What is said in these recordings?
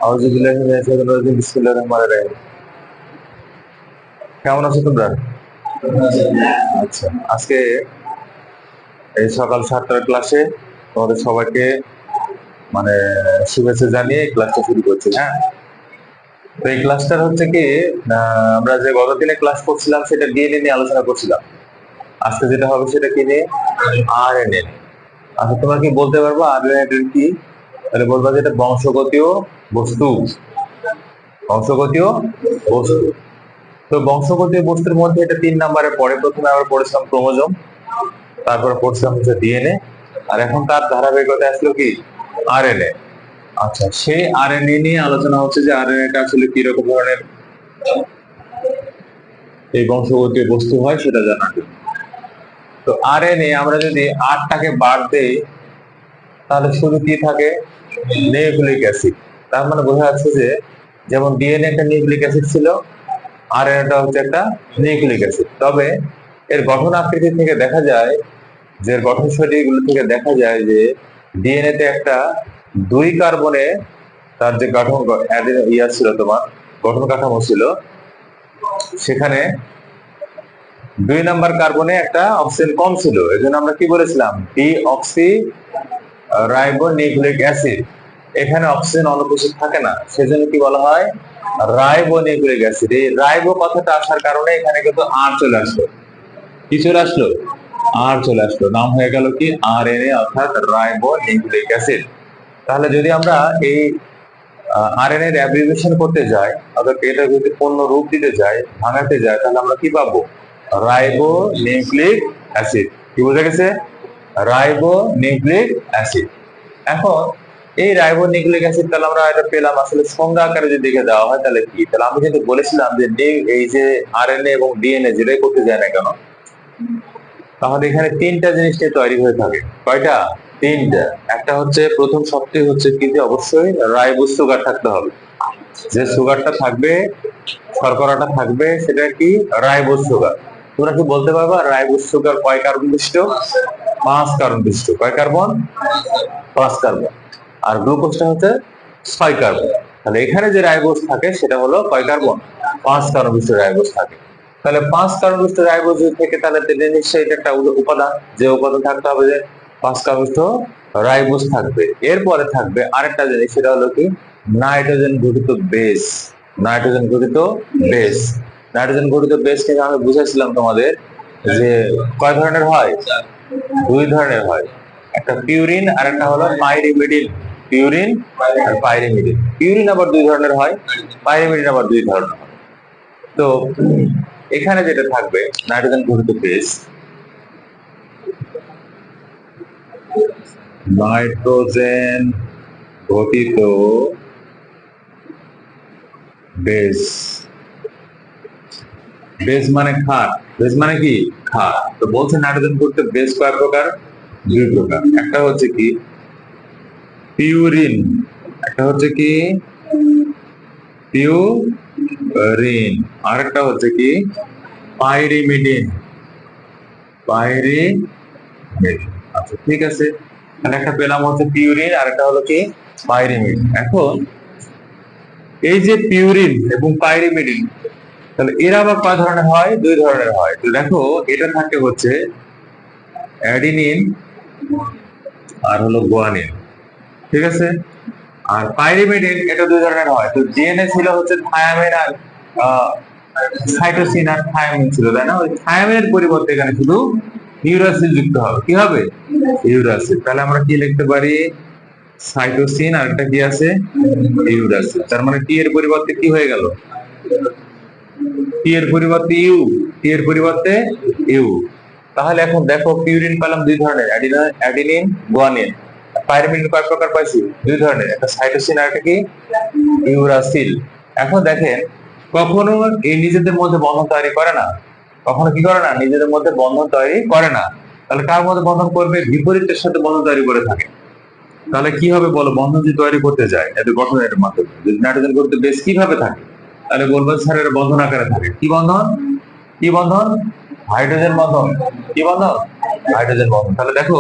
আউযুবিল্লাহি মিনাশ শাইতানির রাজিম। বিসমিল্লাহির রহমানির রহিম। কেমন আছো তোমরা? আচ্ছা, আজকে এই সকাল 7টার ক্লাসে তোমাদের সবাইকে মানে শুভেচ্ছা জানিয়ে ক্লাসটা শুরু করছি। হ্যাঁ, তো এই ক্লাসটা হচ্ছে কি, আমরা যে গত দিনে ক্লাস করছিলাম সেটা ডিএনএ নিয়ে আলোচনা করছিলাম। আজকে যেটা হবে সেটা কি নিয়ে? আরএনএ। আচ্ছা, তোমরা কি বলতে পারবো আরএনএ কি? তাহলে বলবা যে এটা বংশগতীয় বস্তু। বংশগতীয় বস্তু। তো বংশগতীয় বস্তুর মধ্যে এটা 3 নম্বরে পড়ে। প্রথমে আমরা পড়েছিলাম ক্রোমোজোম, তারপরে পড়ছিলাম হচ্ছে ডিএনএ, আর এখন তার ধারাবাহিকতা আসলো কি আরএনএ। আচ্ছা, সেই আরএনএ নিয়ে আলোচনা হচ্ছে যে আরএনএটা আসলে কি রকম ধরনের এই বংশগতীয় বস্তু হয় সেটা জানার জন্য। তো আরএনএ আমরা যদি 8টাকে বাদ দেই তাহলে শুধু কি থাকে? Nucleic acid. তার মানে বোঝা যাচ্ছে যে যেমন ডিএনএ একটা নিউক্লিক অ্যাসিড ছিল, আরএনএটা হচ্ছে একটা নিউক্লিক অ্যাসিড। তবে এর গঠন আকৃতি থেকে দেখা যায়, যে গঠন শৈলীগুলো থেকে দেখা যায় যে ডিএনএ তে একটা 2 কার্বনে তার যে গঠন ছিল, তোমার গঠন কাঠামো ছিল, সেখানে 2 নম্বর কার্বনে একটা অক্সিজেন কম ছিল। এজন্য আমরা কি বলেছিলাম? Deoxy ribonucleic acid. এখানে অক্সিজেন অনুপস্থিত থাকে না, সেজন্য কি বলা হয়? Ribonucleic acid. এই রাইবো কথাটা আসার কারণে এখানে কিন্তু আর চলে আসলো। কি চলে আসলো? আর চলে আসলো। নাম হয়ে গেল কি আরএনএ, অর্থাৎ রাইবোনিউক্লিক অ্যাসিড। তাহলে যদি আমরা এই আরএনএ এর অ্যাব্রিভিয়েশন করতে যাই, অর্থাৎ এটা যদি পূর্ণ রূপ দিতে যাই, ভাঙাতে যাই, তাহলে আমরা কি পাবো? Ribonucleic acid. কি বোঝা গেছে? Ribonucleic acid. এখন এই রাইবোনিউক্লিক অ্যাসিড তাহলে আমরা এটা পেলাম, আসলে সংজ্ঞা আকারে যদি দেখে দেওয়া হয় তাহলে কি? তাহলে আমি কিন্তু বলেছিলাম যে এই যে আরএনএ এবং ডিএনএ যেটাই করতে যায় না কেন, তাহলে এখানে 3টা জিনিস নিয়ে তৈরি হয়ে থাকে। কয়টা? 3টা। একটা হচ্ছে, প্রথম শর্তই হচ্ছে কি যে অবশ্যই রাইবোজ সুগার থাকতে হবে। যে সুগারটা থাকবে, শর্করাটা থাকবে, সেটা কি? Ribose sugar. তোমরা কি বলতে পারবা রাইবোজ সুগার কয় কার্বন বিশিষ্ট? 5 কার্বন বিশিষ্ট। কয় কার্বন? 5 কার্বন। আর গ্লুকোজটা হচ্ছে 6 কার্বন। তাহলে এখানে যে রাইবোজ থাকে সেটা হলো কয় কার্বন? 5 কার্বন বিশিষ্ট রাইবোজ থাকে। তাহলে 5 কার্বন বিশিষ্ট রাইবোজ থেকে তাহলে নিশ্চয়ই এটা একটা উপাদান, যে উপাদান থাকতে হবে যে 5 কার্বন বিশিষ্ট রাইবোজ থাকবে। এরপরে থাকবে আরেকটা জিনিস, সেটা হলো কি নাইট্রোজেন ঘটিত বেস। নাইট্রোজেন ঘটিত বেস। নাইট্রোজেন ঘটিত বেস থেকে আমি বুঝাইছিলাম তোমাদের যে কয় ধরনের হয়? 2 ধরনের হয়। একটা পিউরিন আর একটা হলো পাইরিমিডিন। পিউরিন আর পাইরিমিডিন। পিউরিন আবার 2 ধরনের হয়, পাইরিমিডিন আবার 2 ধরনের হয়। তো এখানে যেটা থাকবে নাইট্রোজেন ঘটিত বেস, নাইট্রোজেন ঘটিত বেস। বেস মানে ক্ষার। বেস মানে কি? ক্ষার। তো বলছে নাইট্রোজেন ঘটিত বেস কয় প্রকার? 2 প্রকার। একটা হচ্ছে কি পিউরিন, একটা হচ্ছে কি পিউরিন, আরেকটা হচ্ছে কি পাইরিমিডিন। পাইরিমিডিন। আচ্ছা, ঠিক আছে। তাহলে একটা পেলাম হচ্ছে পিউরিন, আর একটা হলো কি পাইরিমিডিন। এখন এই যে পিউরিন এবং পাইরিমিডিন, তাহলে এরা আবার কয় ধরনের হয়? 2 ধরনের হয়। তো দেখো, এটা থাকে হচ্ছে অ্যাডিনিন আর হলো গুয়ানিন। ঠিক আছে। আর পাইরিমিডিন এটা 2 ধরনের হয়। তো ডিএনএ ছিল হচ্ছে থায়ামিন আর সাইটোসিন আর থায়ামিন ছিল, তাই না? ওই থায়ামিনের পরিবর্তে এখানে শুধু ইউরাসিল যুক্ত হবে। কি হবে? ইউরাসিল। তাহলে আমরা কি লিখতে পারি? সাইটোসিন আর একটা কি আছে? ইউরাসিল। তার মানে টি এর পরিবর্তে কি হয়ে গেল? টি এর পরিবর্তে ইউ। টি এর পরিবর্তে ইউ। তাহলে এখন দেখো, পিউরিন পেলাম 2 ধরনের, অ্যাডিনিন, গুয়ানিন। পাইরিমিডিন কয় প্রকার পাইছি? 2 ধরনের, একটা সাইটোসিন আর একটা কি ইউরাসিল। এখন দেখেন, কখনো এই নিজেদের মধ্যে বন্ধন তৈরি করে না। কখনো কি করে না? নিজেদের মধ্যে বন্ধন তৈরি করে না। তাহলে কার মধ্যে বন্ধন করবে? বিপরীতের সাথে বন্ধন তৈরি করে থাকে। তাহলে কি হবে বলো? বন্ধন যদি তৈরি করতে যায় এদের গঠনের মাধ্যমে, যদি নাইট্রোজেন করতে বেশ কিভাবে থাকে, তাহলে বলবো স্যার এর বন্ধন আকারে থাকে। কি বন্ধন? কি বন্ধন? হাইড্রোজেন বন্ধন। কি বন্ধন? হাইড্রোজেন বন্ধন। তাহলে দেখো,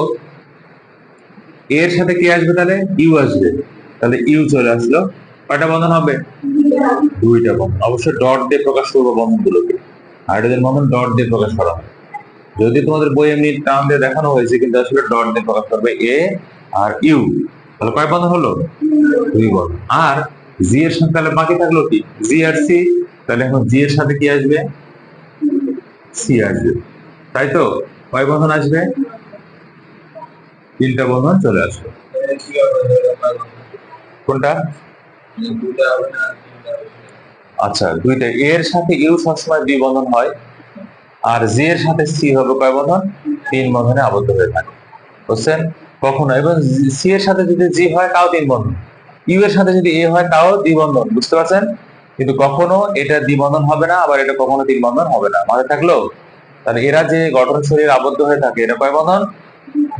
এর সাথে কি আসবে? তাহলে ইউ আসবে। তাহলে ইউ চলে আসলো। কয়টা বন্ধন হবে? দুইটা বন্ধন। অবশ্যই ডট দিয়ে প্রকাশ করবো বন্ধনগুলোকে। হাইড্রোজেন বন্ধন ডট দিয়ে প্রকাশ করা হয়। যদি তোমাদের বই এমনি টার্ম দিয়ে দেখানো হয়েছে, কিন্তু আসলে ডট দিয়ে প্রকাশ করবে এ আর ইউ। তাহলে কয় বন্ধন হলো? দুই বন্ধন। আর জি এর সাথে তাহলে বাকি থাকলো কি? জি আর সি। তাহলে এখন জি এর সাথে কি আসবে? সি আসবে, তাই তো? কয় বন্ধন আসবে? তিনটা বন্ধন চলে আসবে। কোনটা? আচ্ছা, দুইটা। এর সাথে ইউ সবসময় দুই বন্ধন হয়, আর জি এর সাথে সি হবে কয় বন্ধন? তিন বন্ধনে আবদ্ধ হয়ে থাকে, বুঝছেন? কখনো এবং সি এর সাথে যদি জি হয় তাও তিন বন্ধন, ইউ এর সাথে যদি এ হয় তাও দ্বিবন্ধন, বুঝতে পারছেন? কিন্তু কখনো এটা দ্বিবন্ধন হবে না, আবার এটা কখনো তিন বন্ধন হবে না। মাথায় থাকলো? তাহলে এরা যে গঠন শরীর আবদ্ধ হয়ে থাকে, এটা কয় বন্ধন?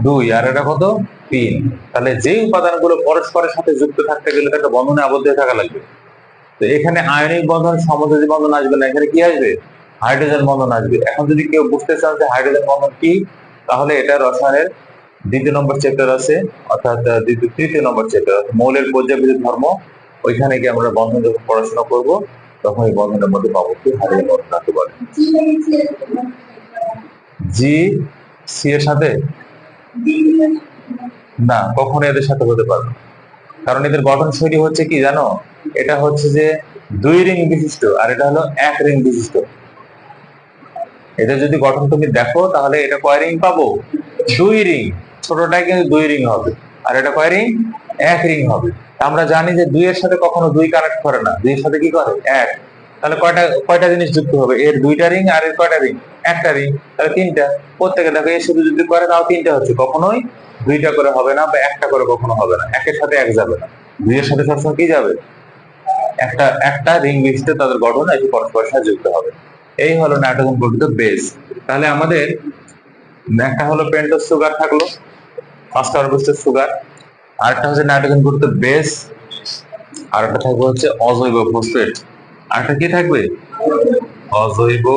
দুই। আর এটা কত? তিন। তাহলে যে উপাদানগুলো পরস্পরের সাথে যুক্ত থাকতে গেলে একটা বন্ধনে আবদ্ধ হয়ে থাকা লাগবে। তো এখানে আয়নিক বন্ধন, সমযোজী বন্ধন আসবে না, এখানে কি আসবে? হাইড্রোজেন বন্ধন আসবে। এখন যদি কেউ বুঝতে চান যে হাইড্রোজেন বন্ধন কি, তাহলে এটা রসায়নের দ্বিতীয় নম্বর চ্যাপ্টার আছে, অর্থাৎ তৃতীয় নম্বর চ্যাপ্টার মৌলের পর্যায়ভিত্তিক ধর্ম। ওইখানে গিয়ে আমরা বন্ধন যখন পড়াশোনা করব, তখন এই বন্ধনের মধ্যে পাবো কি হাইড্রোজেন বন্ধন কাকে বলে। জি সি এর সাথে না, কখনো এদের সাথে হতে পারবে না। কারণ এদের গঠন শৈলী হচ্ছে কি জানো? এটা হচ্ছে যে দুই রিং বিশিষ্ট, আর এটা হলো এক রিং বিশিষ্ট। এদের যদি গঠন তুমি দেখো, তাহলে এটা কয় রিং পাবো? দুই রিং। ছোটটাই কিন্তু দুই রিং হবে, আর এটা কয় রিং? এক রিং হবে। আমরা জানি যে দুইয়ের সাথে কখনো দুই কানেক্ট করে না, দুইয়ের সাথে কি করে? এক। তাহলে কয়টা কয়টা জিনিস যুক্ত হবে? এর দুইটা রিং, আর এর কয়টা রিং? একটা রিং। তাহলে তিনটা। প্রত্যেকে দেখো এর শুধু যদি করে তাও তিনটা হচ্ছে, কখনোই দুইটা করে হবে না, বা একটা করে কখনো হবে না। একের সাথে এক যাবে না, দুইয়ের সাথে সবসময় কি যাবে? একটা একটা রিং বিশিষ্ট তাদের গঠন এটি পরস্পরের সাথে যুক্ত হবে। এই হলো নাইট্রোজেন গঠিত বেস। তাহলে আমাদের একটা হলো পেন্টোজ সুগার থাকলো, ফার্স্ট কার্বক্সিল সুগার। আরেকটা হচ্ছে নাইট্রোজেন গঠিত বেস। আর একটা থাকবে হচ্ছে অজৈব ফসফেট। আরেকটা কি থাকবে? অজৈব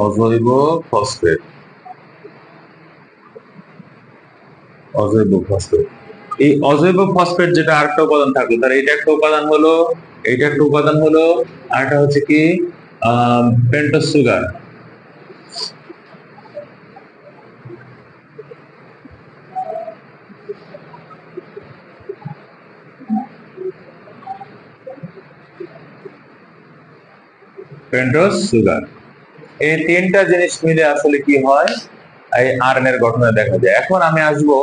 অজৈব ফসফেট। অজৈব ফসফেট। এই অজৈব ফসফেট যেটা আরেকটা উপাদান থাকলো, তার এইটা একটা উপাদান হলো, এইটা একটা উপাদান হলো, আরেকটা হচ্ছে কি পেন্টোজ সুগার। Pentose sugar. এই তিনটা জিনিস মিলে আসলে কি হয়? এই আরএনএর গঠনে দেখা যায়। এখন আমি আসবো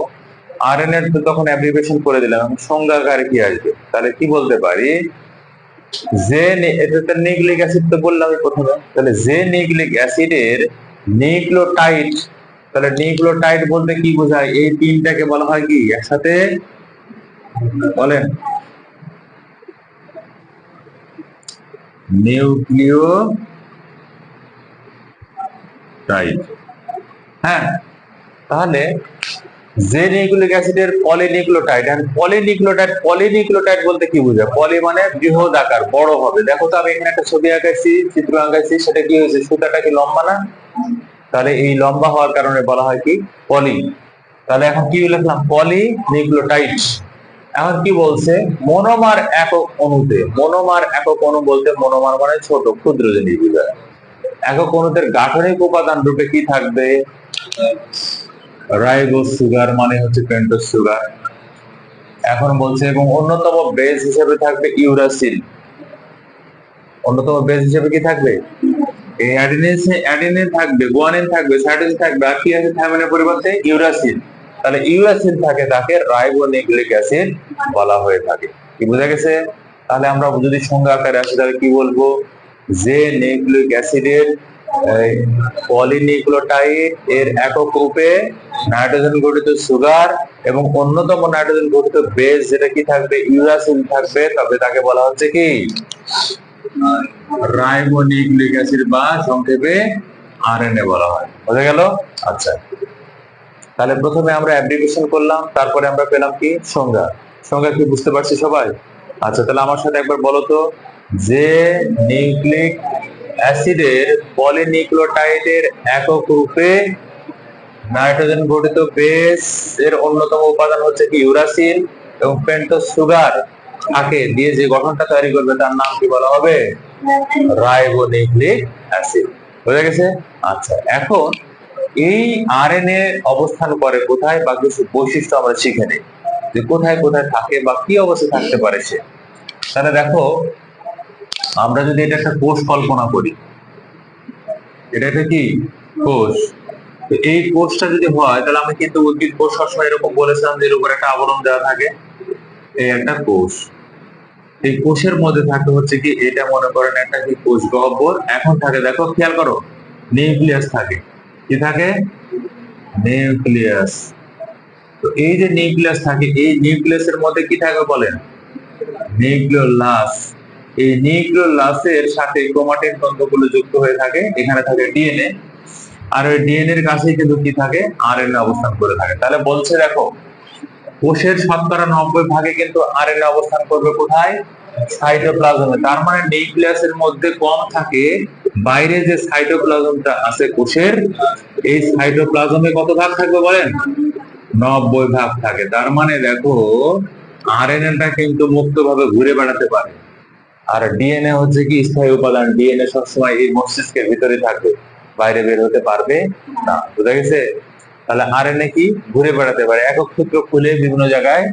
আরএনএর, তো তখন অ্যাব্রিভিয়েশন করে দিলাম, এখন সংজ্ঞা আকারে কি আসবে? তাহলে কি বলতে পারি? যে এটা তো নিউক্লিক অ্যাসিড তো বললাম প্রথমে, তাহলে যে নিউক্লিক অ্যাসিডের নিউক্লিওটাইড। তাহলে নিউক্লিওটাইড বলতে কি বোঝায়? এই তিনটাকে বলা হয় কি একসাথে? বলেন। নিউক্লিওটাইড। হ্যাঁ, তাহলে যে নিউক্লিক অ্যাসিডের পলিনিউক্লিওটাইড। আর পলিনিউক্লিওটাইড বলতে কি বোঝায়? পলি মানে বৃহৎ আকার, বড় হবে। দেখো তো আমি এখানে একটা ছবি আঁকাইছি, চিত্র আঁকাইছি, সেটা কি হয়েছে? সুতাটা কি লম্বা না? তাহলে এই লম্বা হওয়ার কারণে বলা হয় কি? পলি। তাহলে এখন কি লিখলাম? পলিনিউক্লিওটাইড। এখন কি বলছে? মনোমার একক অণুতে। মনোমার একক অণু বলতে মনোমার মানে ছোট, ক্ষুদ্র জিনিস বোঝায়। একক অণুতে গাঠনিক উপাদান রূপে কি থাকবে? রাইবোজ সুগার মানে হচ্ছে পেন্টোজ সুগার। এখন বলছে এবং অন্যতম বেস হিসেবে থাকবে ইউরাসিল। অন্যতম বেস হিসেবে কি থাকবে? এই অ্যাডিনিন থাকবে, গুয়ানিন থাকবে, সাইটোসিন থাকবে, আর কি আছে থাইমিনের পরিবর্তে? ইউরাসিল। তাহলে ইউরাসিল থাকে, তাকে রাইবোনিউক্লিক অ্যাসিড বলা হয়ে থাকে। কি বোঝা গেছে? তাহলে আমরা যদি সংজ্ঞা আকারে আসি, তাহলে কি বলবো? যে নিউক্লিক অ্যাসিডের পলিনিউক্লিওটাইড এর একক রূপে নাইট্রোজেন গঠিত সুগার এবং অন্যতম নাইট্রোজেন গঠিত বেস যেটা কি থাকবে? ইউরাসিল থাকবে, তবে তাকে বলা হচ্ছে কি? রাইবোনিউক্লিক অ্যাসিড, বা সংক্ষেপে আরএনএ বলা হয়। বোঝা গেল? আচ্ছা, তাহলে প্রথমে আমরা অ্যাব্রিভিয়েশন করলাম, তারপরে আমরা পেলাম কি? সংজ্ঞা। সংজ্ঞা কি বুঝতে পারছি সবাই? আচ্ছা, তাহলে আমার সাথে একবার বলো তো, যে নিউক্লিক অ্যাসিডের পলিনিউক্লিওটাইডের একক রূপে নাইট্রোজেন গঠিত বেস এর অন্যতম উপাদান হচ্ছে কি? ইউরাসিল। এবং পেন্টোজ সুগার থাকে দিয়ে যে গঠনটা তৈরি করবে তার নাম কি বলা হবে? Ribonucleic acid. বুঝা গেছে? আচ্ছা, এখন এই আরএনএ অবস্থান করে কোথায় বা কিছু বৈশিষ্ট্য আমরা শিখে নিই যে কোথায় কোথায় থাকে বা কি অবস্থায় থাকতে পারে সে। তাহলে দেখো, আমরা যদি এটা একটা কোষ কল্পনা করি, এটা একটা কি কোষ, তো এই কোষটা যদি হয় তাহলে আমি কিন্তু উদ্ভিদ কোষ সবসময় এরকম বলেছিলাম যে এর উপর একটা আবরণ দেওয়া থাকে। এই একটা কোষ, এই কোষের মধ্যে থাকে হচ্ছে কি, এটা মনে করেন একটা কি কোষ গহ্বর। এখন থাকে, দেখো খেয়াল করো, নিউক্লিয়াস থাকে। কি থাকে? নিউক্লিয়াস। তো এই যে নিউক্লিয়াস থাকে, এই নিউক্লিয়াসের মধ্যে কি থাকে বলেন? নিউক্লিওলাস। এই নিউক্লিওলাসের সাথে ক্রোমাটিন তন্তুগুলো যুক্ত হয়ে থাকে। এখানে থাকে ডিএনএ, আর ওই ডিএনএ এর কাছেই কিন্তু কি থাকে? আরএনএ অবস্থান করে থাকে। তাহলে বলছে দেখো, কোষের শতকরা 90 ভাগে কিন্তু আরএনএ অবস্থান করবে কোথায়? সাইটোপ্লাজমে। তার মানে নিউক্লিয়াসের মধ্যে কম থাকে, বাইরে যে সাইটোপ্লাজমটা আছে কোষের, এই সাইটোপ্লাজমে কত ভাগ থাকবে বলেন? 90 ভাগ থাকে। তার মানে দেখো, আরএনএটা কিন্তু মুক্তভাবে ঘুরে বেড়াতে পারে। আর ডিএনএ হচ্ছে কি স্থায়ী উপাদান, ডিএনএ সবসময় এই মস্তিষ্কের ভিতরে থাকবে, বাইরে বের হতে পারবে না। বুঝা গেছে? তাহলে আরএনএ কি ঘুরে বেড়াতে পারে, একক সূত্র খুলে বিভিন্ন জায়গায়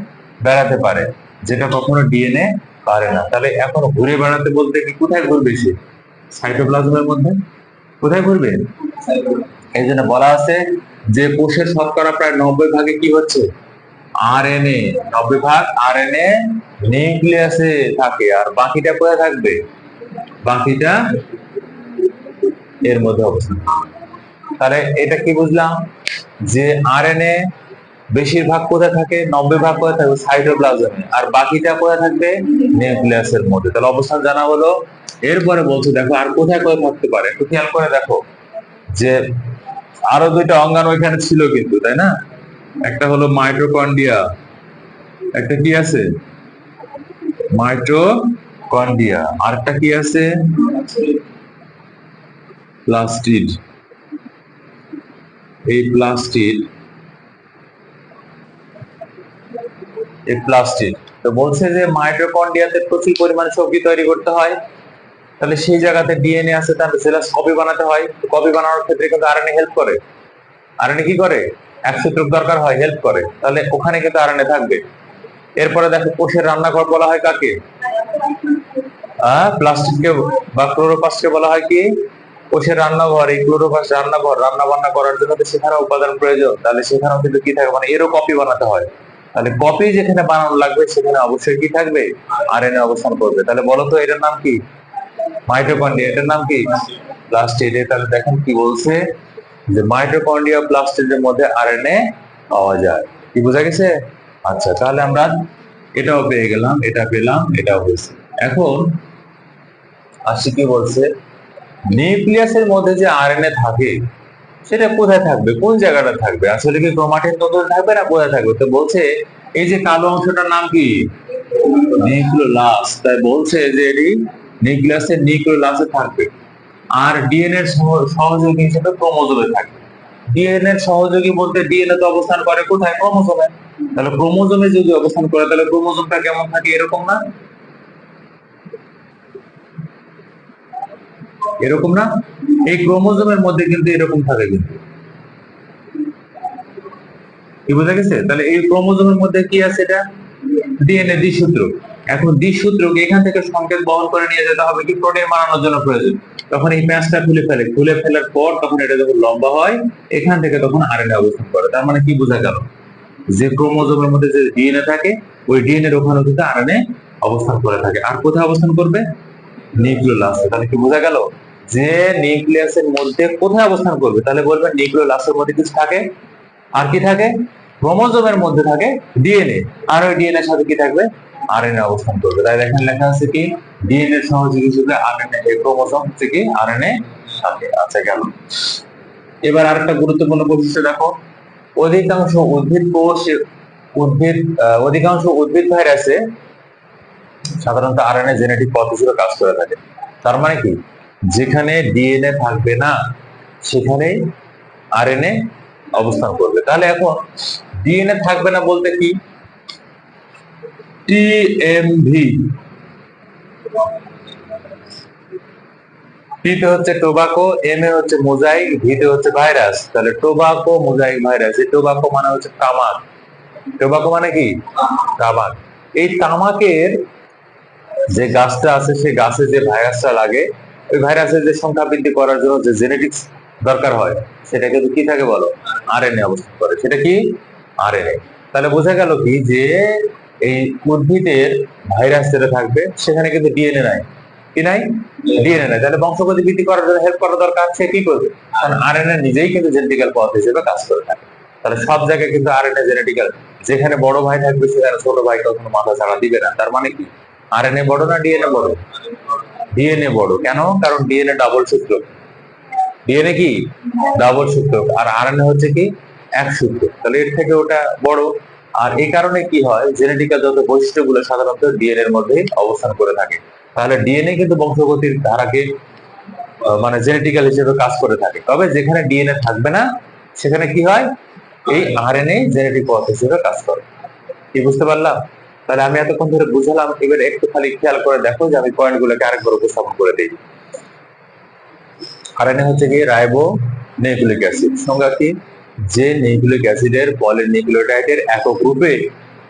বেড়াতে পারে, যেটা কখনো ডিএনএ পারে না। তাহলে এখন ঘুরে বেড়াতে বলতে কি কোথায় ঘুরবে সে? সাইটোপ্লাজমের মধ্যে। কোথায় ঘুরবে? এই জন্য বলা আছে যে কোষের শতকরা প্রায় 90 ভাগে কি হচ্ছে? আরএনএ। 90 ভাগ আরএনএ নিউক্লিয়াসে থাকে, আর বাকিটা কোথায় থাকবে? বাকিটা এর মধ্যে অবস্থান করবে। তাহলে এটা কি বুঝলাম? যে আরএনএ বেশিরভাগ কোথায় থাকে? 90 ভাগ কোথায় থাকবে? সাইটোপ্লাজমে। আর বাকিটা কোথায় থাকবে? নিউক্লিয়াসের মধ্যে। তাহলে অবস্থান জানা হলো। এরপরে বলছে দেখো আর কোথায় কোথায় থাকতে পারে, একটু খেয়াল করে দেখো যে আরো দুইটা অঙ্গাণু এখানে ছিল কিন্তু, তাই না? একটা হলো মাইটোকন্ড্রিয়া, একটা কি আছে? মাইটোকন্ড্রিয়া। আরেকটা কি আছে? প্লাস্টিড। এই প্লাস্টিড, এই প্লাস্টিড। তো বলছে যে মাইটোকন্ড্রিয়াতে প্রচুর পরিমাণে শক্তি তৈরি করতে হয়, তাহলে সেই জায়গাতে ডিএনএ আছে, তাহলে সেলাস কপি বানাতে হয়। কপি বানানোর ক্ষেত্রে কিন্তু আরএনএ হেল্প করে। আরএনএ কি করে? এক সূত্রক দরকার হয়, হেল্প করে। তাহলে ওখানে কিন্তু আরএনএ থাকবে। এরপরে দেখো, কোষের রান্নাঘর বলা হয় কাকে? প্লাস্টিককে বা ক্লোরোপ্লাস্টকে বলা হয় কি? কোষের রান্নাঘর। এই ক্লোরোপ্লাস্ট রান্নাঘর, রান্না বান্না করার জন্য তো সেখানে উপাদান প্রয়োজন, তাহলে সেখানেও কিন্তু কি থাকে, মানে এরও কপি বানাতে হয়। তাহলে কপি যেখানে বানানো লাগবে সেখানে অবশ্যই কি থাকবে? আরএনএ অবস্থান করবে। তাহলে বলো তো এটার নাম কি? মাইটোকন্ড্রিয়া। এটার নাম কি? প্লাস্টিড। তাহলে দেখেন কি বলছে যে মাইটোকন্ড্রিয়া প্লাস্টিডের মধ্যে আরএনএ পাওয়া যায়। কি বোঝা গেছে? আচ্ছা, তাহলে আমরা এটাও পেয়ে গেলাম, এটা পেলাম, এটাও হয়েছে। এখন আসি কি বলছে, নিউক্লিয়াসের মধ্যে যে আরএনএ থাকে সেটা কোথায় থাকবে, কোন জায়গাটা থাকবে? আসলে কি ক্রোমাটিন তন্তুতে থাকবে না কোথায় থাকবে? তো বলছে এই যে কালো অংশটার নাম কি? নিউক্লিওলাস। তাই বলছে যে এটি নিউক্লিয়াসের নিউক্লিওলাসে থাকবে। আর ডিএনএ এর সহযোগী হিসেবে ক্রোমোজোমে থাকবে। ডিএনএ এর সহযোগী বলতে ডিএনএ তো অবস্থান করে কোথায়? ক্রোমোজোমে। তাহলে ক্রোমোজোমে যদি অবস্থান করে তাহলে ক্রোমোজোমটা কেমন থাকে? এরকম না? এরকম না? এই ক্রোমোজোমের মধ্যে কিন্তু এরকম থাকে কিন্তু। কি বোঝা গেছে? তাহলে এই ক্রোমোজোমের মধ্যে কি আছে? এটা ডিএনএ দ্বিসূত্র। এখন দ্বিসূত্রকে এখান থেকে সংকেত বহন করে নিয়ে যেতে হবে কি প্রোটিন বানানোর জন্য প্রয়োজন। তখন এই প্যাঁচটা খুলে ফেলে, খুলে ফেলার পর তখন এটা যখন লম্বা হয়, এখান থেকে তখন আরএনএ অবস্থান করে। তার মানে কি বোঝা গেল? যে ক্রোমোজোমের মধ্যে যে ডিএনএ থাকে, ওই ডিএনএ এর ওখানে কিন্তু আরএনএ অবস্থান করে থাকে। আর কোথায় অবস্থান করবে? নিউক্লিওলাসে। তাহলে কি বোঝা গেল যে নিউক্লিয়াসের মধ্যে কোথায় অবস্থান করবে? তাহলে বলবেন নিউক্লিওলাসের মধ্যে কিছু থাকে। আর কি থাকে? ক্রোমোজোমের মধ্যে থাকে ডিএনএ, আর ওই ডিএনএ এর সাথে কি থাকবে? আরএনএ অবস্থান করবে। তাই দেখেন লেখা আছে কি ডিএনএ এর সহযোগী হিসেবে আরএনএ, এই ক্রোমোজোম হচ্ছে কি আরএনএ সাথে। আচ্ছা, গেল। এবার আরেকটা গুরুত্বপূর্ণ বৈশিষ্ট্য দেখো, অধিকাংশ উদ্ভিদ কোষ, অধিকাংশ উদ্ভিদ ভাইরাসে সাধারণত আরএনএ জেনেটিক পথ হিসেবে কাজ করে থাকে। তার মানে কি, যেখানে ডিএনএ থাকবে না সেখানে আরএনএ অবস্থান করবে। তাহলে এখন ডিএনএ থাকবে না বলতে কি? টিএমভি, টিতে হচ্ছে টোবাকো, এম এ হচ্ছে মোজাইক, ভিতে হচ্ছে ভাইরাস। তাহলে টোবাকো মোজাইক ভাইরাস, এই টোবাকো মানে হচ্ছে তামাক। টোবাকো মানে কি? তামাক। এই তামাকের যে গাছটা আছে সেই গাছে যে ভাইরাসটা লাগে, ওই ভাইরাসের যে সংখ্যা বৃদ্ধি করার জন্য যে জেনেটিক্স দরকার হয়, সেটা কিন্তু কি থাকে বলো? আরএনএ অবস্থান করে। সেটা কি? আরএনএ। তাহলে বোঝা গেল কি যে এই উদ্ভিদের ভাইরাস যেটা থাকবে সেখানে কিন্তু ডিএনএ নাই। কি নাই? ডিএনএ নাই। তাহলে বংশগতি বৃদ্ধি করার জন্য হেল্প করা দরকার, সে কি করবে? কারণ আরএনএ নিজেই কিন্তু জেনেটিক্যাল পথ হিসেবে কাজ করে থাকে। তাহলে সব জায়গায় কিন্তু আরএনএ জেনেটিক্যাল। যেখানে বড় ভাই থাকবে সেখানে ছোট ভাই কখনো মাথা ছাড়া দিবে না। তার মানে কি? আরএনএ বড় না ডিএনএ বড়? ডিএনএ বড়। কেন? কারণ ডিএনএ ডাবল সূত্র। ডিএনএ কি? ডাবল সূত্র। আর আরএনএ হচ্ছে কি? এক সূত্র। তাহলে এর থেকে ওটা বড়। আর এই কারণে কি হয়, জেনেটিক্যাল যত বৈশিষ্ট্যগুলো সাধারণত ডিএনএ এর মধ্যে অবস্থান করে থাকে। তাহলে ডিএনএ কিন্তু বংশগতির ধারাকে মানে জেনেটিক্যাল হিসেবে কাজ করে থাকে। তবে যেখানে ডিএনএ থাকবে না সেখানে কি হয়? এই আরএনএ জেনেটিক পথ হিসেবে কাজ করে। কি বুঝতে পারলাম? তাহলে আমি এতক্ষণ ধরে বুঝালাম, এবার একটু খালি খেয়াল করে দেখো যে আমি পয়েন্টগুলোকে আরেকবার উপস্থাপন করে দিই। আরএনএ হচ্ছে কি? Ribo nucleic acid. সংজ্ঞা কি? যে নিউক্লিক অ্যাসিডের পলিনিউক্লিওটাইডের একক রূপে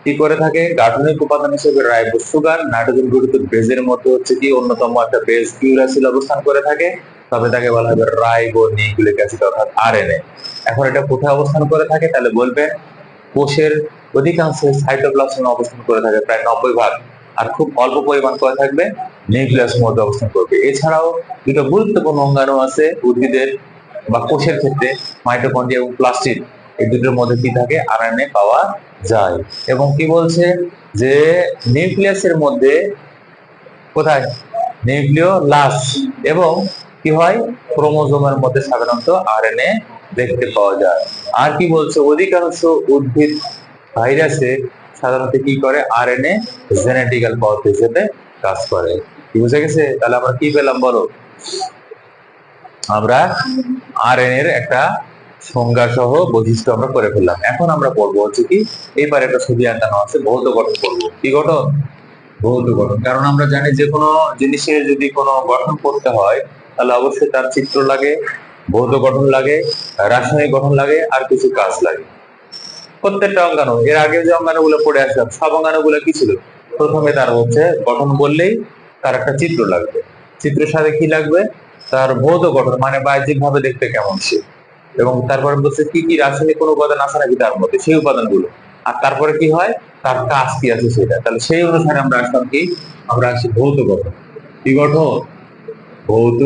কি করে থাকে? গাঠনিক উপাদান হিসেবে রাইবোজ সুগার নাইট্রোজেন গঠিত বেজের মধ্যে হচ্ছে কি অন্যতম একটা বেজ ইউরাসিল অবস্থান করে থাকে, তবে তাকে বলা হবে রাইবো নিউক্লিক অ্যাসিড অর্থাৎ আরএনএ। এখন এটা কোথায় অবস্থান করে থাকে তাহলে বলবে কোষের অধিকাংশ সাইটোপ্লাজমে অবস্থান করে থাকে প্রায় 90%, আর খুব অল্প পরিমাণ করে থাকবে নিউক্লিয়াসের মধ্যে অবস্থান করবে। এছাড়াও দুটো গুরুত্বপূর্ণ অঙ্গাণু আছে উদ্ভিদের বা কোষের ক্ষেত্রে, মাইটোকন্ড্রিয়া এবং প্লাস্টিড। এই দুটোর মধ্যে কি থাকে? আরএনএ পাওয়া যায়। এবং কি বলছে যে নিউক্লিয়াসের মধ্যে কোথায়? নিউক্লিওলাস। এবং কি হয়? ক্রোমোজোমের মধ্যে সাধারণত আরএনএ দেখতে পাওয়া যায়। আর কি বলছে? অধিকাংশ উদ্ভিদ ভাইরাসে সাধারণত কি করে? আরএনএ জেনেটিক্যাল পথ হিসেবে কাজ করে। কি বুঝে গেছে? তাহলে আমরা কি পেলাম বলো? আমরা আরএনএ এর একটা সংজ্ঞা সহ বৈশিষ্ট্য আমরা করে ফেললাম। এখন আমরা পড়বো হচ্ছে কি, এইবার একটা ছবি আঁকানো আছে, ভৌত গঠন করবো। কি গঠন? ভৌত গঠন। কারণ আমরা জানি যে কোনো জিনিসের যদি কোনো গঠন করতে হয় তাহলে অবশ্যই তার চিত্র লাগে, ভৌত গঠন লাগে, রাসায়নিক গঠন লাগে, আর কিছু কাজ লাগে। প্রত্যেকটা অঙ্গাণু, এর আগে যে অঙ্গাণুগুলো পড়ে আসলাম সব অঙ্গাণুগুলো কি ছিল? প্রথমে তার হচ্ছে গঠন বললেই তার একটা চিত্র লাগবে। চিত্রের সাথে কি লাগবে? তার ভৌত গঠন, মানে বাহ্যিক ভাবে দেখতে কেমন সে, এবং তারপরে বলছে কি কি রাসায়নিক কোনো উপাদান আছে নাকি তার মধ্যে, সেই উপাদানগুলো। আর তারপরে কি হয়? তার কাজ কি আছে সেটা। তাহলে সেই অনুসারে আমরা আসলাম কি? আমরা আসি ভৌত গঠন। কি গঠন? ভৌত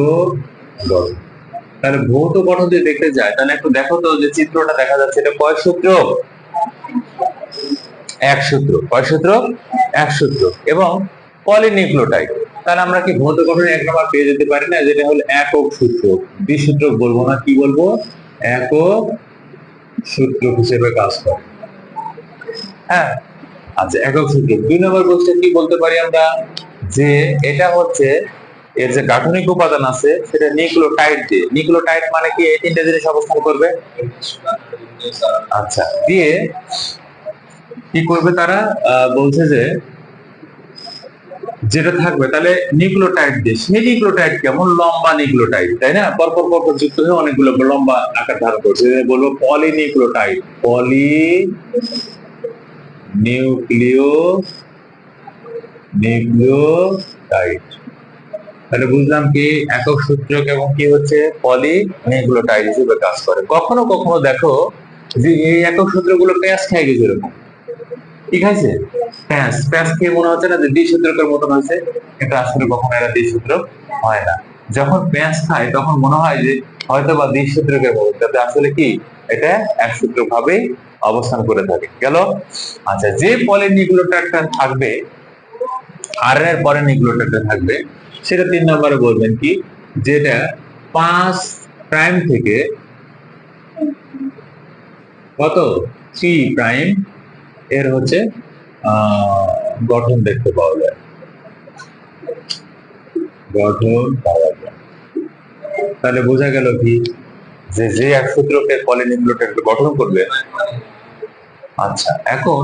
গঠন। তাহলে ভৌত গঠন যদি দেখতে যায় তাহলে একটু দেখো তো যে চিত্রটা দেখা যাচ্ছে এটা কয় সূত্র? এক সূত্র। কয় সূত্র? এক সূত্র। এবং পলিনিউক্লিওটাইড। তাহলে আমরা কি ভৌত গঠনে এক নম্বর পেয়ে যেতে পারি না, যেটা হলো একক সূত্র। দ্বিসূত্র বলবো না, কি বলবো? একক সূত্র হিসেবে কাজ করে। হ্যাঁ, আচ্ছা, একক সূত্র। দুই নম্বর কোশ্চেন কি বলতে পারি আমরা? যে এটা হচ্ছে এর যে গাঠনিক উপাদান আছে সেটা নিউক্লিওটাইড দিয়ে। নিউক্লিওটাইড মানে কি? এই তিনটা জিনিস অবস্থান করবে। আচ্ছা, দিয়ে কি করবে তারা? বলছে যে যেটা থাকবে তাহলে নিউক্লিওটাইড দিয়ে। সেই নিউক্লিওটাইড কেমন? লম্বা নিউক্লিওটাইড, তাই না? পরপর পরপর যুক্ত হয়ে অনেকগুলো লম্বা আকার ধারণ করছে। বলবো পলিনিউক্লিওটাইড। নিউক্লিওটাইড। তাহলে বুঝলাম কি একক সূত্রক এবং কি হচ্ছে পলিনিউক্লিওটাইড হিসেবে কাজ করে। কখনো কখনো দেখো যে এই একক সূত্রগুলো প্যাঁচ খেয়ে গেছে। এরকম কি খাইছে? প্যাঁচ। প্যাঁচ খেয়ে মনে হচ্ছে না যে দ্বিসূত্রকের মতন হয়েছে? এটা আসলে কখনো এরা দ্বিসূত্র হয় না। যখন প্যাঁচ খায় তখন মনে হয় যে হয়তো বা দ্বিসূত্রকের মতন, যাতে আসলে কি এটা এক সূত্র ভাবেই অবস্থান করে থাকে। গেল? আচ্ছা, যে পলিনিউক্লিওটাইডটা থাকবে, আরএনএ এর পরে নিউক্লিওটাইডটা থাকবে, সেটা 3 নম্বরে বলবেন কি? যেটা 5 প্রাইম থেকে কত 3 প্রাইম এর হচ্ছে গঠন দেখতে পাওয়া যায়। গঠন পাওয়া যায়। তাহলে বোঝা গেল কি যে যে এক সূত্রকে পলিনিউক্লিওটাইড গঠন করবে। আচ্ছা, এখন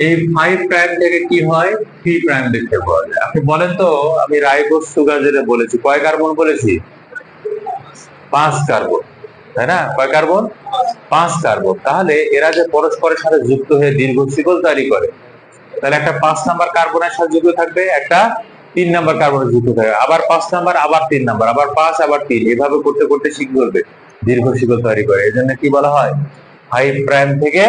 এই 5 প্রাইম থেকে কি হয় 3 প্রাইম দেখতে পাওয়া যায়। আপনি বলেন তো, আমি রাইবোজ সুগার যেটা বলেছি কয় কার্বন বলেছি? 5 কার্বন, তাই না? কয় কার্বন? 5 কার্বন। তাহলে এরা যে পরস্পরের সাথে যুক্ত হয়ে দীর্ঘ শিকল তৈরি করে, তাহলে একটা 5 নাম্বার কার্বনের সাথে যুক্ত থাকবে, একটা 3 নাম্বার কার্বনের যুক্ত থাকবে, আবার 5 নাম্বার, আবার 3 নাম্বার, আবার 5, আবার 3, এভাবে করতে করতে শিকল করবে, দীর্ঘ শিকল তৈরি করে। এজন্য কি বলা হয় 5 প্রাইম থেকে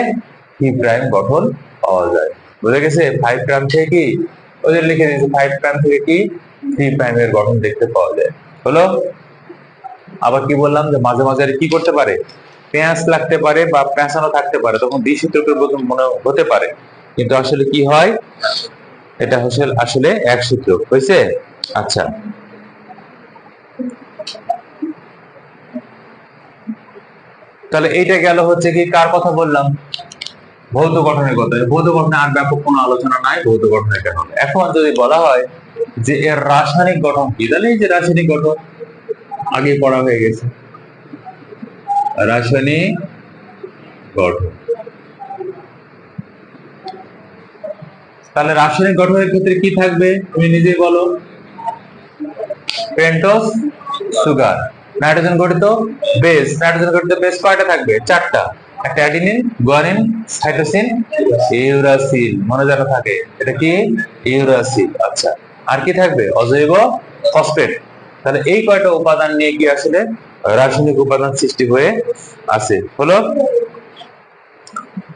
3 প্রাইম গঠন পাওয়া যায়। বুঝে গেছে? 5 প্রাইম থেকে কি ওদের লিখে দিয়েছে 5 প্রাইম থেকে কি 3 প্রাইমের গঠন দেখতে পাওয়া যায়। হলো? আবার কি বললাম যে মাঝে মাঝে কি করতে পারে, পেঁয়াজ লাগতে পারে বা পেঁচানো থাকতে পারে, তখন দ্বিসূত্রকের মতন মনে হতে পারে, কিন্তু আসলে কি হয়, এটা আসলে এক সূত্র হয়েছে। আচ্ছা, তাহলে এইটা গেল হচ্ছে কি কার কথা বললাম, ভৌত গঠনের কথা। ভৌত গঠনে আর ব্যাপক কোনো আলোচনা নাই, ভৌত গঠনের কেন। এখন যদি বলা হয় যে এর রাসায়নিক গঠন কি, তাহলে এই যে রাসায়নিক গঠন আগে পড়া হয়ে গেছে, রাসায়নিক গঠন। তাহলে রাসায়নিক গঠনের ক্ষেত্রে কি থাকবে তুমি নিজেই বলো? পেন্টোজ সুগার, নাইট্রোজেন গঠিত বেস। নাইট্রোজেন গঠিত বেস কয়টা থাকবে? 4টা। একটা অ্যাডিনিন, গুয়ানিন, সাইটোসিন, ইউরাসিল। মনে যেন থাকে, এটা কি? ইউরাসিল। আচ্ছা, আর কি থাকবে? অজৈব ফসফেট। তাহলে এই কয়টা উপাদান নিয়ে কি আসলে রাসায়নিক উপাদান সৃষ্টি হয়ে আছে। হলো?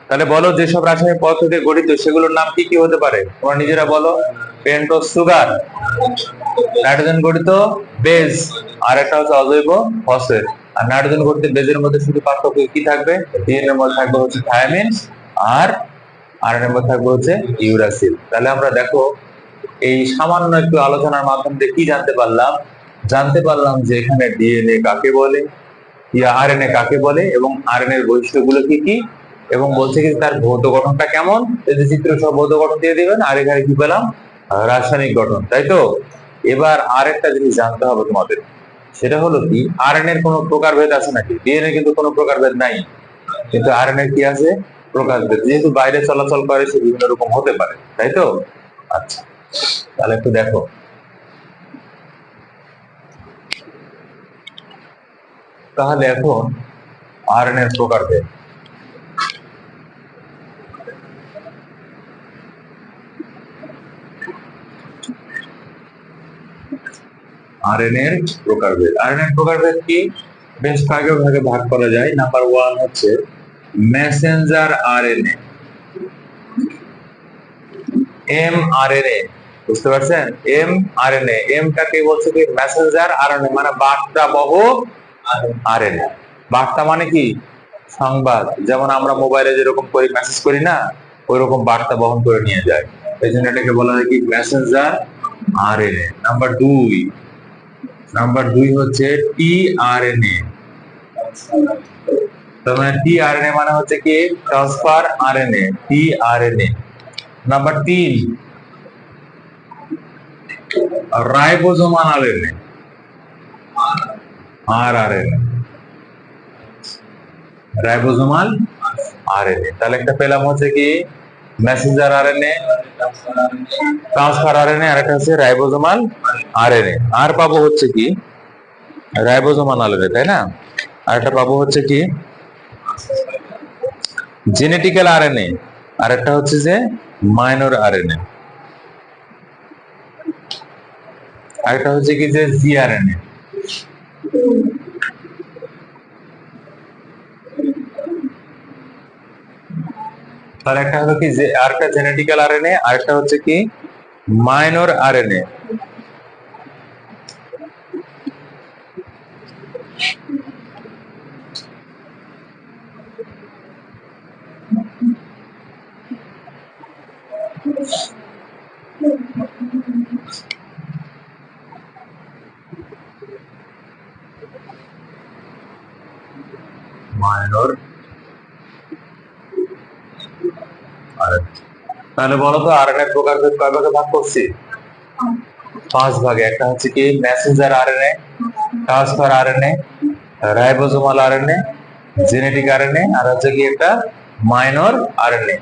তাহলে বলো যেসব রাসায়নিক পদার্থ দিয়ে গঠিত সেগুলোর নাম কি কি হতে পারে, তোমরা নিজেরা বলো। পেন্টোজ সুগার, নাইট্রোজেন গঠিত বেজ, আর একটা হচ্ছে অজৈব ফসফেট। আর নাইট্রোজেন গঠিত বেজের মধ্যে শুধু পার্থক্য কি থাকবে? ডিএনএ এর মধ্যে থাকবে হচ্ছে থায়ামিন, আর আরএনএ এর মধ্যে থাকবে হচ্ছে ইউরাসিল। তাহলে আমরা দেখো এই সামান্য একটু আলোচনার মাধ্যমে কি জানতে পারলাম? জানতে পারলাম যে এখানে ডিএনএ কাকে বলে, আরএনএ কাকে বলে, এবং আরএনএ এর বৈশিষ্ট্যগুলো কি কি, এবং বলছে কি তার ভৌত গঠনটা কেমন। এই যে চিত্র সব ভৌত গঠন দিয়ে দিবেন, আর এখানে কি পেলাম? রাসায়নিক গঠন, তাই তো। এবার আরেকটা জিনিস জানতে হবে তোমাদের, সেটা হলো কি আরএনএ এর কোনো প্রকারভেদ আছে নাকি? ডিএনএ কিন্তু কোনো প্রকারভেদ নাই, কিন্তু আরএনএ কি আছে? প্রকারভেদ। যেহেতু বাইরে চলাচল করে সে বিভিন্ন রকম হতে পারে, তাই তো। আচ্ছা, তাহলে একটু দেখো, তাহলে এখন আরএনএ এর প্রকারভেদ। আরএনএ এর প্রকারভেদ। আরএনএ এর প্রকারভেদ কি? বেশ কয়েক ভাগে ভাগ করা যায়। নাম্বার 1 হচ্ছে মেসেঞ্জার আরএনএ, এমআরএনএ। বুঝতে পারছেন? এমআরএনএ, এমটাকে বলছে কি মেসেঞ্জার আরএনএ, মানে বার্তাবহ আরএনএ। বার্তা মানে কি? সংবাদ। যেমন আমরা মোবাইলে যেরকম করে মেসেজ করি না, ওইরকম বার্তা বহন করে নিয়ে যায়, এই জন্য এটাকে বলা হয় কি মেসেঞ্জার আরএনএ। নাম্বার দুই হচ্ছে টিআরএনএ। তার মানে টিআরএনএ মানে হচ্ছে কি transfer RNA, tRNA. Number 3 ribosomal RNA, rRNA, ribosomal RNA. তাহলে একটা পেলাম হচ্ছে কি মেসেঞ্জার আরএনএ, ট্রান্সফার আরএনএ, আর একটা হচ্ছে রাইবোজোমাল আরএনএ। আর পাবো হচ্ছে কি রাইবোজোমাল আরএনএ, তাই না? আর একটা পাবো হচ্ছে কি জেনেটিক্যাল আরএনএ, আর একটা হচ্ছে যে মাইনর আরএনএ, আর একটা হচ্ছে কি যে জিআরএনএ। তাহলে একটা হলো কি যে আরেকটা জেনেটিক্যাল আরএনএ, আর একটা হচ্ছে কি মাইনর আরএনএ। Minor RNA. তাহলে বলো তো আরএনএ প্রকারভেদ কয় ভাগে ভাগ করছি? 5 ভাগে। একটা হচ্ছে কি messenger RNA, transfer RNA, ribosomal RNA, genetic RNA, আর হচ্ছে কি একটা মাইনর আরএনএ।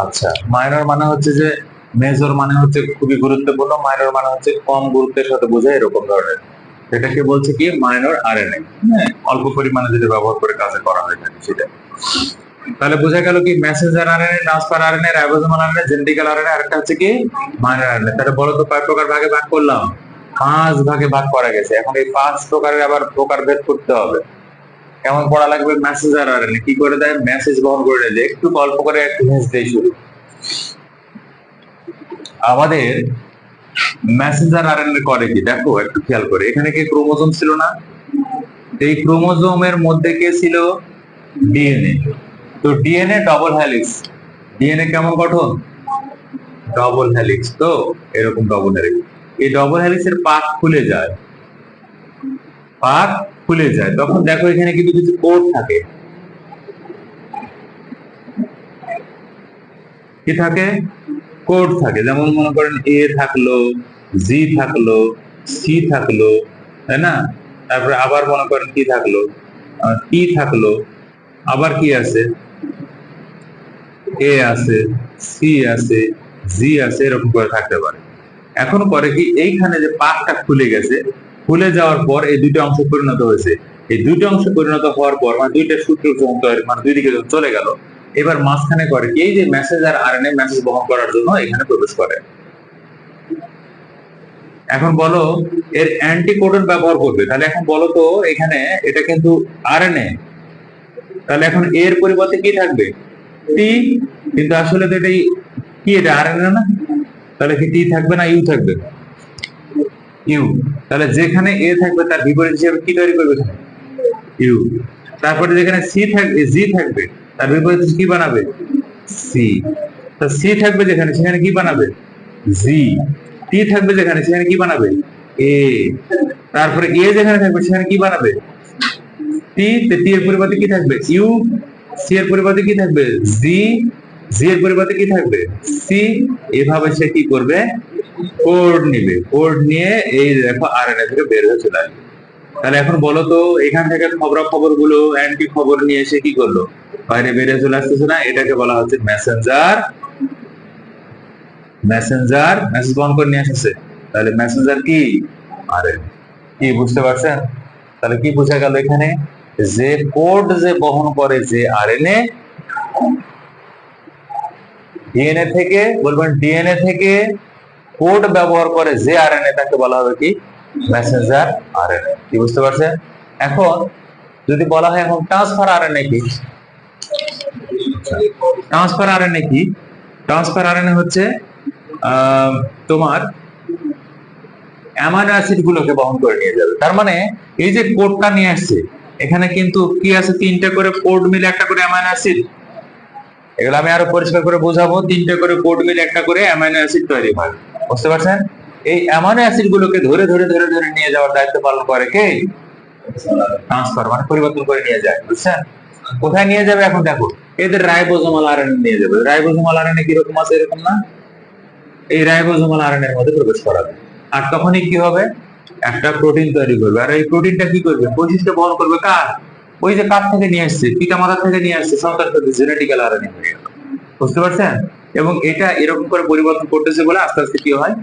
আচ্ছা, মাইনর মানে হচ্ছে যে, মেজর মানে হচ্ছে খুবই গুরুত্বপূর্ণ, মাইনর মানে হচ্ছে কম গুরুত্বের সাথে বোঝায় এরকম ধরনের। এটাকে বলছে কি মাইনর আরএনএ। হ্যাঁ, অল্প পরিমাণে যেটা ব্যবহার করে কাজে করা হয়ে থাকে সেটা। তাহলে বোঝা গেল কি messenger RNA, transfer RNA, ribosomal RNA, genetical RNA, আরেকটা হচ্ছে কি মাইনর আরএনএ। তাহলে বলো তো কয় প্রকার ভাগে ভাগ করলাম? 5 ভাগে ভাগ করা গেছে। এখন এই 5 প্রকারের আবার প্রকারভেদ করতে হবে। কেমন পড়া লাগবে? মেসেঞ্জার আরএনএ কি করে দেয়? মেসেজ বহন করে দেয়। একটু অল্প করে একটু হিন্স দেই শুরু। আমাদের মেসেঞ্জার আরএনএ করে কি দেখো একটু খেয়াল করে। এখানে কি ক্রোমোজোম ছিল না? এই ক্রোমোজোমের মধ্যে কে ছিল? ডিএনএ। তো ডিএনএ ডবল হেলিক্স। ডিএনএ কেমন গঠন? Double helix. তো এরকম ডবল হেলিক্স। এই ডবল হেলিক্সের পাক খুলে যায়। পাক খুলে যায় তখন দেখো এখানে কিন্তু কিছু কোড থাকে। কি থাকে? কোড থাকে। যেমন মনে করেন এ থাকলো, জি থাকলো, সি থাকলো, তাই না? তারপরে আবার মনে করেন কি থাকলো, টি থাকলো, আবার কি আছে, এ আছে, সি আছে, জি আছে, এরকম করে থাকতে পারে। এখন করে কি এইখানে যে পাকটা খুলে গেছে, খুলে যাওয়ার পর এই দুটো অংশ পরিণত হয়েছে। এই দুটো অংশ পরিণত হওয়ার পর মানে দুইটা সূত্র মানে দুই দিকে চলে গেল। এবার মাঝখানে করে কি এই যে মেসেজ আর আরএনএ মেসেজ বহন করার জন্য এখানে প্রবেশ করে। এখন বলো এর অ্যান্টিকোডন ব্যবহার করবে। তাহলে এখন বলো তো এখানে এটা কিন্তু আরএনএ, তাহলে এখন এর পরিবর্তে কি থাকবে? টি। কিন্তু আসলে তো এটাই কি, এটা আরএনএ না? তাহলে কি টি থাকবে না ইউ থাকবে? ইউ। তাহলে যেখানে এ থাকবে তার বিপরীত হিসেবে কি তৈরি করবে এখানে? ইউ। তারপরে যেখানে সি থাকবে, জি থাকবে, তার বিপরীত কি বানাবে? সি। তো সি থাকবে যেখানে সেখানে কি বানাবে? জি। টি থাকবে যেখানে সেখানে কি বানাবে? এ। তারপরে এ যেখানে থাকবে সেখানে কি বানাবে? টি। টি এর পরিবর্তে কি থাকবে? ইউ। সি এর পরিবর্তে কি থাকবে? জি। জি এর পরিবর্তে কি থাকবে? সি। এভাবে সে কি করবে? কোড নিবে। কোড নিয়ে এই দেখো আরএনএ থেকে বের হয়ে চলে আসবে। তাহলে এখন বলো তো এখান থেকে খবরাখবর গুলো অ্যান্টি খবর নিয়ে এসে কি করলো? বাইরে বেরিয়ে চলে আসতেছে না? এটাকে বলা হচ্ছে মেসেঞ্জার। মেসেঞ্জার মেসেজ বহন করে নিয়ে আসছে। তাহলে মেসেঞ্জার কি? আরএনএ। কি বুঝতে পারছেন? তাহলে কি বোঝা গেল এখানে? যে কোড যে বহন করে যে আরএনএ, ডিএনএ থেকে বলবেন ডিএনএ থেকে কোড ব্যবহার করে যে আরএনএ তাকে বলা হবে কি? Messenger RNA. কি বুঝতে পারছেন? এখন যদি বলা হয় এখন ট্রান্সফার আরএনএ কি? ট্রান্সফার আরএনএ কি? ট্রান্সফার আরএনএ হচ্ছে তোমার অ্যামাইনো অ্যাসিড গুলোকে বহন করে নিয়ে যাবে। তার মানে এই যে কোডটা নিয়ে আসছে এখানে কিন্তু কি আছে? 3টে করে কোড মিলে একটা করে অ্যামাইনো অ্যাসিড। এগুলো আমি আরো পরিষ্কার করে বোঝাবো। 3টে করে কোড মিলে একটা করে অ্যামাইনো অ্যাসিড তৈরি হয়। বুঝতে পারছেন? এই অ্যামাইনো অ্যাসিড গুলোকে ধরে ধরে ধরে ধরে নিয়ে যাওয়ার দায়িত্ব পালন করে কে? ট্রান্সফার মানে পরিবর্তন করে নিয়ে যায়। বুঝছেন? কোথায় নিয়ে যাবে এখন দেখো, এদের রাইবোজোমাল আরএনএ নিয়ে যাবে। রাইবোজোমাল আরএনএ কিরকম আছে এরকম না? এই রাইবোজোমাল আরএনএ এর মধ্যে প্রবেশ করাবে। আর তখনই কি হবে? একটা প্রোটিন তৈরি করবে। আর এই প্রোটিনটা কি করবে? বৈশিষ্ট্য বহন করবে কার? ওই যে কার থেকে নিয়ে আসছে, পিতা মাতা থেকে নিয়ে আসছে, সন্তান থেকে জেনেটিক্যাল আরএনএ হয়ে গেল। বুঝতে পারছেন? এবং এটা এরকম করে পরিবর্তন করতেছে বলে আস্তে আস্তে কি হয়?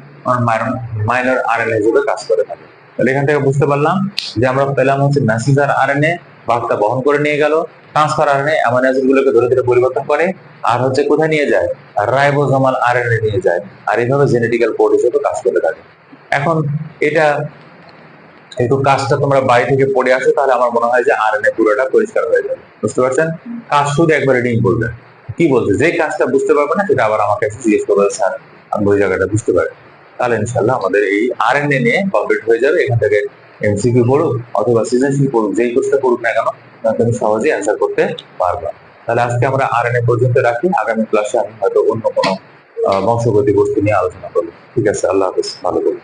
মাইনর আরএনএ হিসেবে কাজ করে থাকে। তাহলে এখান থেকে বুঝতে পারলাম যে আমরা পেলাম হচ্ছে মেসেঞ্জার আরএনএ বার্তা বহন করে নিয়ে গেল, ট্রান্সফার আরএনএ অ্যামাইনো অ্যাসিড গুলোকে ধরে ধরে পরিবর্তন করে, আর হচ্ছে কোথায় নিয়ে যায়? রাইবোজোমাল আরএনএ নিয়ে যায়। আর এইভাবে জেনেটিক্যাল কোড হিসেবে কাজ করে থাকে। এখন এটা একটু কাজটা তোমরা বাড়ি থেকে পড়ে আসো, তাহলে আমার মনে হয় যে আরএনএ পুরোটা পরিষ্কার হয়ে যাবে। বুঝতে পারছেন? কাজ শুধু একবার রিডিং করবেন। কি বলছে? যে কাজটা বুঝতে পারবে না সেটা আবার আমাকে জিজ্ঞেস করবে, স্যার আমি ওই জায়গাটা বুঝতে পারি। তাহলে ইনশাল্লাহ আমাদের এই আরএনএ নিয়ে কমপ্লিট হয়ে যাবে। এখান থেকে এমসিকিউ পড়ুক অথবা সৃজনশীল পড়ুক, যেই কোর্সটা পড়ুক না কেন তুমি সহজেই অ্যান্সার করতে পারবে। তাহলে আজকে আমরা আরএনএ পর্যন্ত রাখি। আগামী ক্লাসে আমি হয়তো অন্য কোনো বংশগতি বস্তু নিয়ে আলোচনা করবো। ঠিক আছে, আল্লাহ হাফেজ, ভালো করবো।